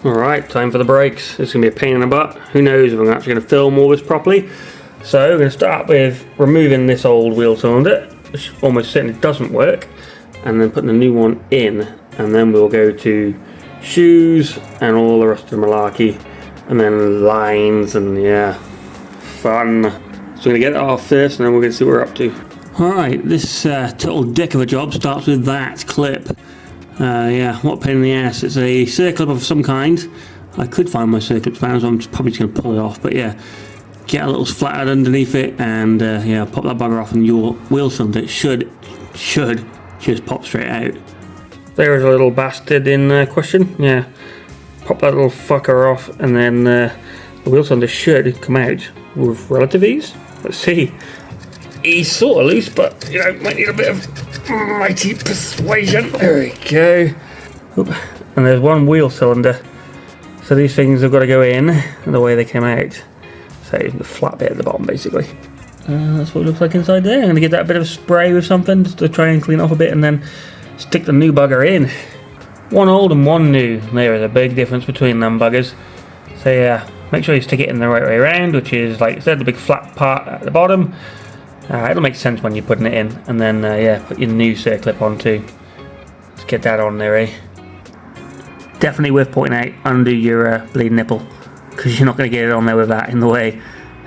Alright, time for the brakes. It's going to be a pain in the butt. Who knows if I'm actually going to film all this properly. So we're going to start with removing this old wheel cylinder, which almost certainly doesn't work, and then putting a new one in, and then we'll go to shoes and all the rest of the malarkey, and then lines, and yeah, fun. So we're going to get it off first, and then we're going to see what we're up to. Alright, this total dick of a job starts with that clip. Yeah, what a pain in the ass. It's a circlip of some kind. I could find my circlip spanner, so I'm probably just going to pull it off, but yeah, get a little flathead underneath it, and yeah, pop that bugger off, and your wheel cylinder should just pop straight out. There's a little bastard in question. Yeah, pop that little fucker off, and then the wheel cylinder should come out with relative ease. Let's see. He's sort of loose, but you know, might need a bit of mighty persuasion. There we go. Oop. And there's one wheel cylinder, so these things have got to go in the way they came out. So the flat bit at the bottom, basically. That's what it looks like inside there. I'm going to give that a bit of a spray with something just to try and clean it off a bit, and then stick the new bugger in. One old and one new. There is a big difference between them buggers. So yeah, make sure you stick it in the right way around, which is, like I said, the big flat part at the bottom. It'll make sense when you're putting it in, and then yeah, put your new circlip on too. Let's get that on there, eh? Definitely worth pointing out, undo your bleed nipple, because you're not going to get it on there with that in the way.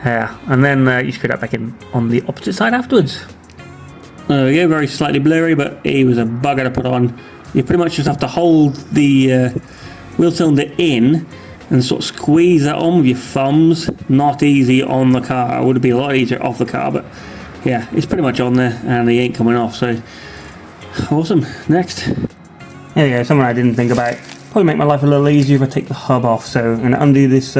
And then you screw that back in on the opposite side afterwards. There we go, very slightly blurry, but he was a bugger to put on. You pretty much just have to hold the wheel cylinder in and sort of squeeze that on with your thumbs. Not easy on the car. It would be a lot easier off the car, but yeah, it's pretty much on there, and he ain't coming off, so awesome. Next. There we go, something I didn't think about. Probably make my life a little easier if I take the hub off, so I'm going to undo this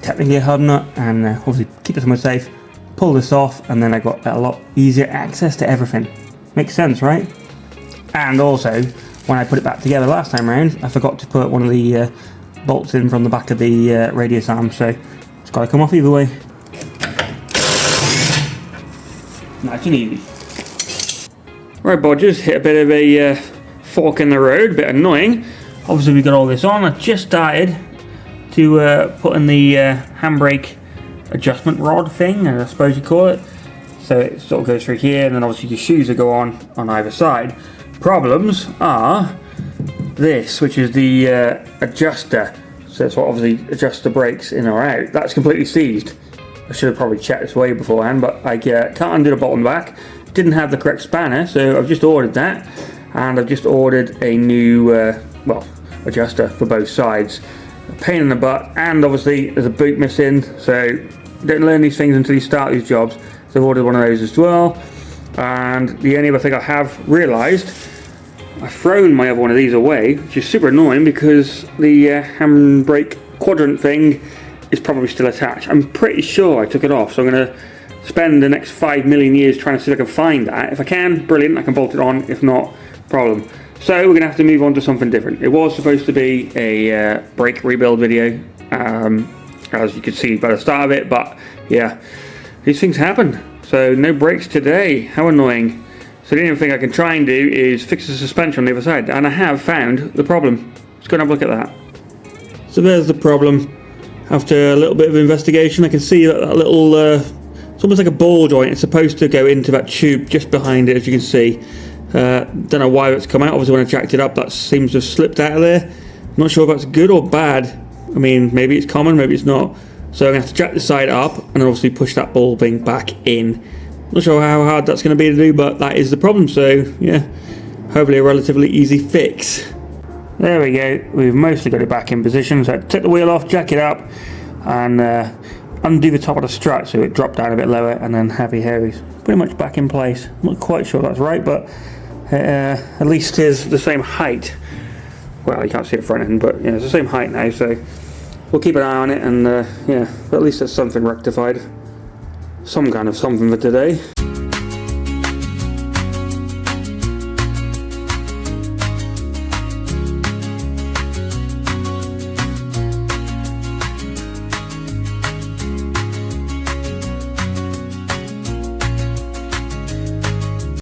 technically a hub nut, and obviously keep it somewhere safe, pull this off, and then I got a lot easier access to everything. Makes sense, right? And also, when I put it back together last time around, I forgot to put one of the bolts in from the back of the radius arm, so it's got to come off either way. Nice and easy. Right, Bodgers, hit a bit of a fork in the road, a bit annoying. Obviously we got all this on. I just started to put in the handbrake adjustment rod thing, I suppose you call it. So it sort of goes through here, and then obviously your shoes will go on either side. Problems are this, which is the adjuster. So that's what obviously adjusts the brakes in or out. That's completely seized. I should have probably checked this way beforehand, but I can't undo the bolt on the back. Didn't have the correct spanner, so I've just ordered that, and I've just ordered a new well, adjuster for both sides. A pain in the butt, and obviously there's a boot missing, so don't learn these things until you start these jobs. So I've ordered one of those as well. And the only other thing I have realised, I've thrown my other one of these away, which is super annoying because the handbrake quadrant thing is probably still attached. I'm pretty sure I took it off, so I'm going to spend the next 5 million years trying to see if I can find that. If I can, brilliant, I can bolt it on. If not, problem. So we're going to have to move on to something different. It was supposed to be a brake rebuild video, as you could see by the start of it, but yeah, these things happen. So no brakes today, how annoying. So the only thing I can try and do is fix the suspension on the other side, and I have found the problem. Let's go and have a look at that. So there's the problem. After a little bit of investigation, I can see that little, it's almost like a ball joint. It's supposed to go into that tube just behind it, as you can see. Don't know why it's come out. Obviously when I jacked it up, that seems to have slipped out of there. I'm not sure if that's good or bad. I mean, maybe it's common, maybe it's not. So I'm going to have to jack the side up and then obviously push that ball thing back in. Not sure how hard that's going to be to do, but that is the problem. So yeah, hopefully a relatively easy fix. There we go, we've mostly got it back in position. So take the wheel off, jack it up, and undo the top of the strut so it dropped down a bit lower, and then have your Harry's pretty much back in place. I'm not quite sure that's right, but at least it's the same height. Well, you can't see it front end, but yeah, it's the same height now, so we'll keep an eye on it, and yeah, but at least there's something rectified. Some kind of something for today.